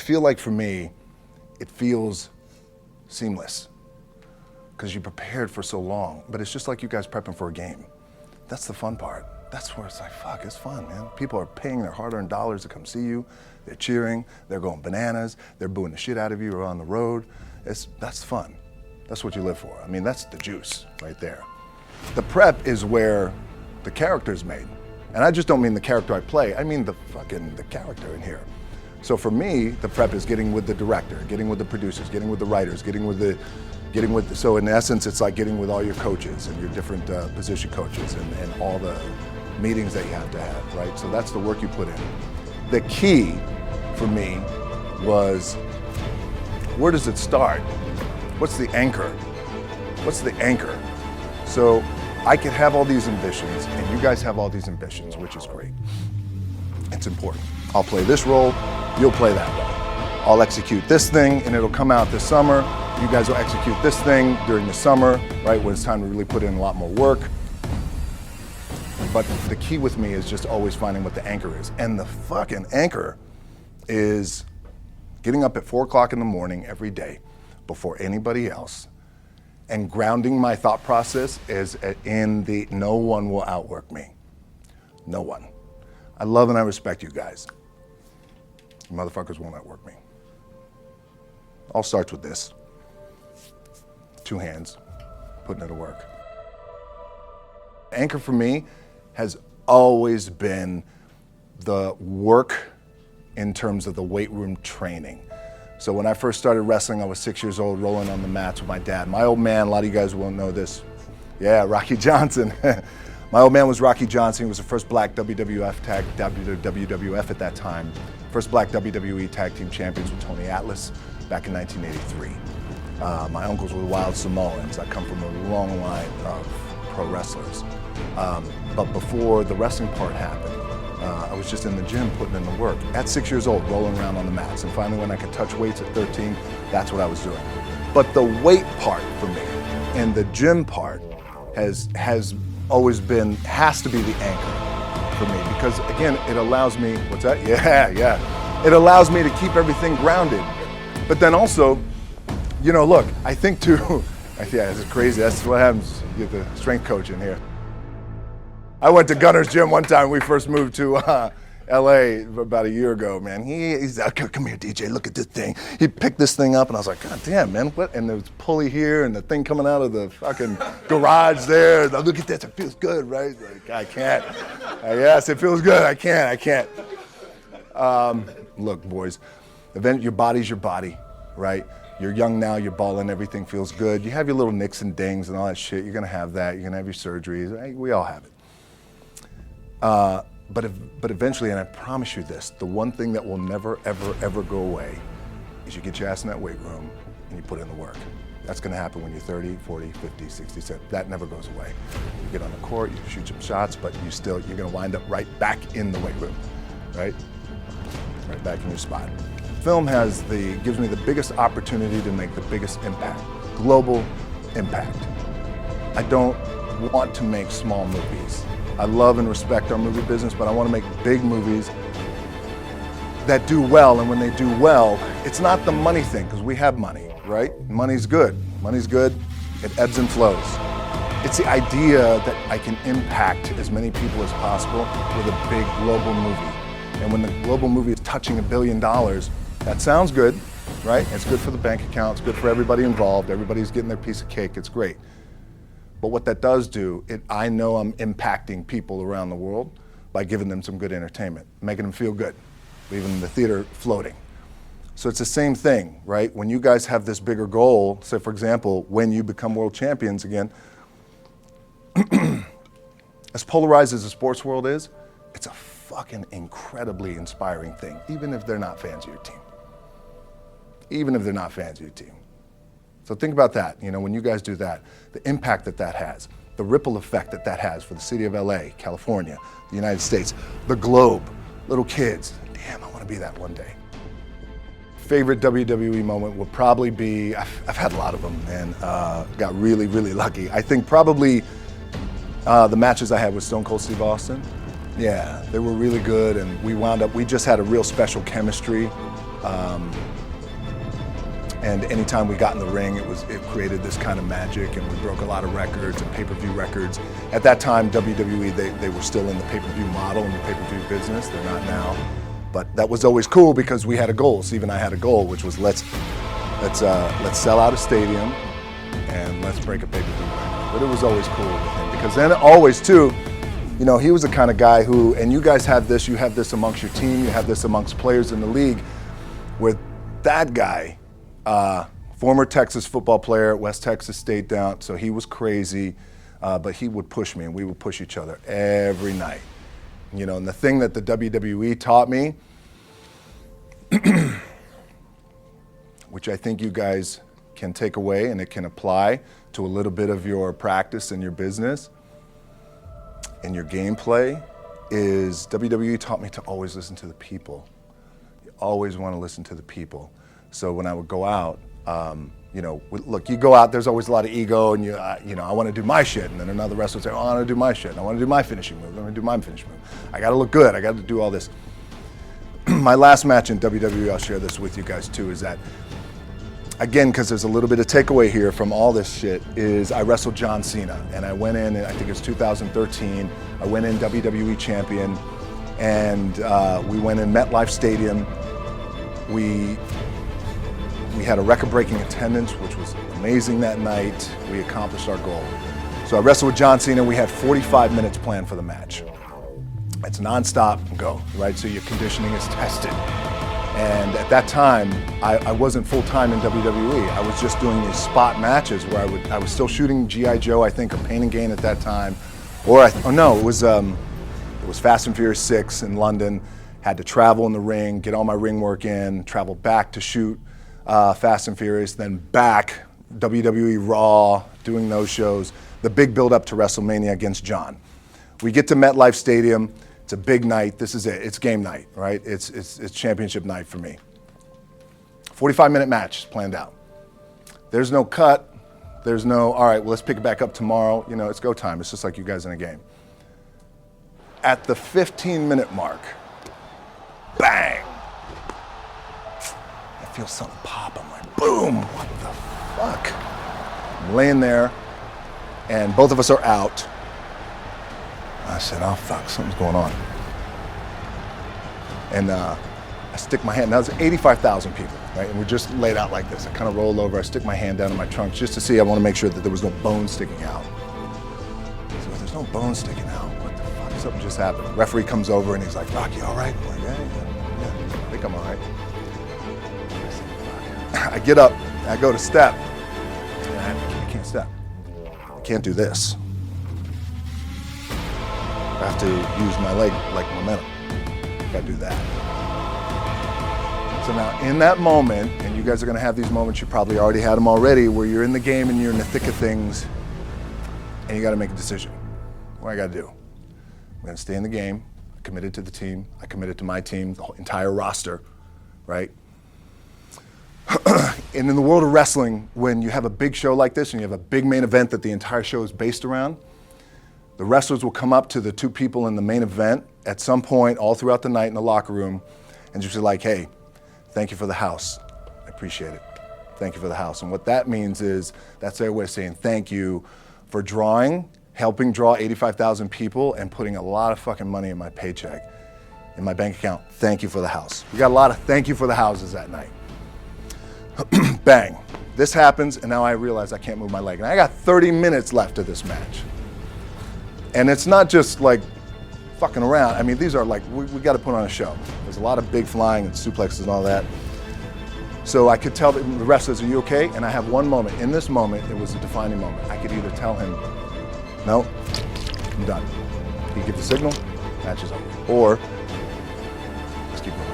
feel like for me, it feels seamless because you prepared for so long, but it's just like you guys prepping for a game. That's the fun part. That's where it's like, fuck, it's fun, man. People are paying their hard-earned dollars to come see you. They're cheering, they're going bananas, they're booing the shit out of you or on the road. That's fun. That's what you live for. I mean, that's the juice right there. The prep is where the character's made. And I just don't mean the character I play, I mean the character in here. So for me, the prep is getting with the director, getting with the producers, getting with the writers, so in essence, it's like getting with all your coaches and your different position coaches and all the meetings that you have to have, right? So that's the work you put in. The key for me was, where does it start? What's the anchor? What's the anchor? So I could have all these ambitions and you guys have all these ambitions, which is great. It's important. I'll play this role, you'll play that role. I'll execute this thing and it'll come out this summer. You guys will execute this thing during the summer, right, when it's time to really put in a lot more work. But the key with me is just always finding what the anchor is. And the fucking anchor is getting up at 4 o'clock in the morning every day before anybody else and grounding my thought process is in the no one will outwork me. No one. I love and I respect you guys. You motherfuckers won't outwork me. All starts with this. 2 hands, putting it to work. Anchor for me has always been the work in terms of the weight room training. So when I first started wrestling, I was 6 years old, rolling on the mats with my dad. My old man, a lot of you guys won't know this. Yeah, Rocky Johnson. My old man was Rocky Johnson. He was the first black WWF at that time. First black WWE tag team champions with Tony Atlas back in 1983. My uncles were wild Samoans. I come from a long line of pro wrestlers. But before the wrestling part happened, I was just in the gym putting in the work. At 6 years old, rolling around on the mats. And finally when I could touch weights at 13, that's what I was doing. But the weight part for me and the gym part has always been, has to be the anchor for me. Because again, it allows me, what's that? Yeah. It allows me to keep everything grounded. But then also, you know, look, I think too, yeah, this is crazy. That's what happens. You get the strength coach in here. I went to Gunner's gym one time. We first moved to LA about a year ago, man. He's like, come here, DJ, look at this thing. He picked this thing up and I was like, God damn, man, what? And there's pulley here and the thing coming out of the fucking garage there. Look at this, it feels good, right? Like, I can't. Yes, it feels good, I can't. Look, boys, your body's your body, right? You're young now, you're balling, everything feels good. You have your little nicks and dings and all that shit. You're gonna have that. You're gonna have your surgeries. Right? We all have it. But eventually, and I promise you this, the one thing that will never, ever, ever go away is you get your ass in that weight room and you put in the work. That's gonna happen when you're 30, 40, 50, 60, 70. That never goes away. You get on the court, you shoot some shots, but you're gonna wind up right back in the weight room, right? Right back in your spot. Film gives me the biggest opportunity to make the biggest impact, global impact. I don't want to make small movies. I love and respect our movie business, but I want to make big movies that do well, and when they do well, it's not the money thing, because we have money, right? Money's good. Money's good, it ebbs and flows. It's the idea that I can impact as many people as possible with a big global movie. And when the global movie is touching $1 billion, that sounds good, right? It's good for the bank account, it's good for everybody involved, everybody's getting their piece of cake, it's great. But what that does do, I know I'm impacting people around the world by giving them some good entertainment, making them feel good, leaving the theater floating. So it's the same thing, right? When you guys have this bigger goal, say for example, when you become world champions again, as polarized as the sports world is, it's a fucking incredibly inspiring thing, even if they're not fans of your team. Even if they're not fans of your team. So think about that, you know, when you guys do that, the impact that has, the ripple effect that has for the city of LA, California, the United States, the globe, little kids. Damn, I want to be that one day. Favorite WWE moment will probably be, I've had a lot of them and got really, really lucky. I think probably the matches I had with Stone Cold Steve Austin. Yeah, they were really good and we just had a real special chemistry. And anytime we got in the ring, it created this kind of magic, and we broke a lot of records and pay-per-view records. At that time, WWE, they were still in the pay-per-view model and the pay-per-view business. They're not now. But that was always cool because we had a goal. Steve and I had a goal, which was let's sell out a stadium and let's break a pay-per-view record. But it was always cool with him because then always too, you know, he was the kind of guy who, and you guys have this, you have this amongst your team, you have this amongst players in the league, where that guy, former Texas football player, West Texas State down, so he was crazy, but he would push me and we would push each other every night. You know, and the thing that the WWE taught me, which I think you guys can take away and it can apply to a little bit of your practice in your business and your gameplay, is WWE taught me to always listen to the people. You always want to listen to the people. So when I would go out, you know, look, you go out, there's always a lot of ego, and you know, I want to do my shit, and then another wrestler would say, oh, I want to do my shit, and I want to do my finishing move, I want to do my finishing move. I got to look good, I got to do all this. My last match in WWE, I'll share this with you guys too, is that, again, because there's a little bit of takeaway here from all this shit, is I wrestled John Cena, and I went in, I think it was 2013, I went in WWE champion, and we went in MetLife Stadium. We had a record-breaking attendance, which was amazing that night. We accomplished our goal. So I wrestled with John Cena. We had 45 minutes planned for the match. It's nonstop, go, right? So your conditioning is tested. And at that time, I wasn't full-time in WWE. I was just doing these spot matches where I was still shooting G.I. Joe, I think, or Pain and Gain at that time. It was Fast and Furious 6 in London. Had to travel in the ring, get all my ring work in, travel back to shoot Fast and Furious, then back, WWE Raw, doing those shows, the big build up to WrestleMania against John. We get to MetLife Stadium, it's a big night, this is it, it's game night, right? It's championship night for me. 45-minute match planned out. There's no cut, there's no, all right, well, let's pick it back up tomorrow, you know, it's go time, it's just like you guys in a game. At the 15-minute mark, bang! I feel something pop. I'm like, boom! What the fuck? I'm laying there, and both of us are out. I said, oh fuck, something's going on. And I stick my hand, now there's 85,000 people, right? And we're just laid out like this. I kind of roll over, I stick my hand down in my trunk just to see, I want to make sure that there was no bone sticking out. So there's no bone sticking out. What the fuck? Something just happened. Referee comes over and he's like, Doc, you all right? I'm like, yeah, I think I'm all right. I get up, I go to step, and I can't step. I can't do this. I have to use my leg like momentum. I gotta do that. So now in that moment, and you guys are gonna have these moments, you probably already had them already, where you're in the game and you're in the thick of things, and you gotta make a decision. What I gotta do? I'm gonna stay in the game, I committed to the team, I committed to my team, the whole entire roster, right? And in the world of wrestling, when you have a big show like this and you have a big main event that the entire show is based around, the wrestlers will come up to the two people in the main event at some point all throughout the night in the locker room and just be like, hey, thank you for the house. I appreciate it. Thank you for the house. And what that means is that's their way of saying thank you for helping draw 85,000 people and putting a lot of fucking money in my paycheck, in my bank account. Thank you for the house. We got a lot of thank you for the houses that night. Bang. This happens, and now I realize I can't move my leg. And I got 30 minutes left of this match. And it's not just like fucking around. I mean, these are like, we got to put on a show. There's a lot of big flying and suplexes and all that. So I could tell the wrestlers, are you okay? And I have one moment. In this moment, it was a defining moment. I could either tell him, no, I'm done. He gives the signal, match is over. Or, let's keep going.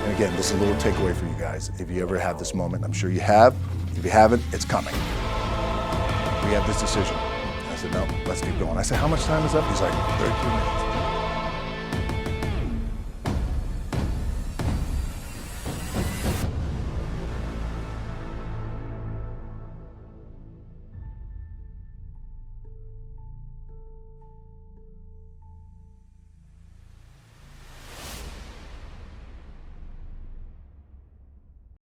And again, this is a little takeaway for you guys. If you ever have this moment, I'm sure you have. If you haven't, it's coming. We have this decision. I said, no, let's keep going. I said, how much time is up? He's like, 32 minutes.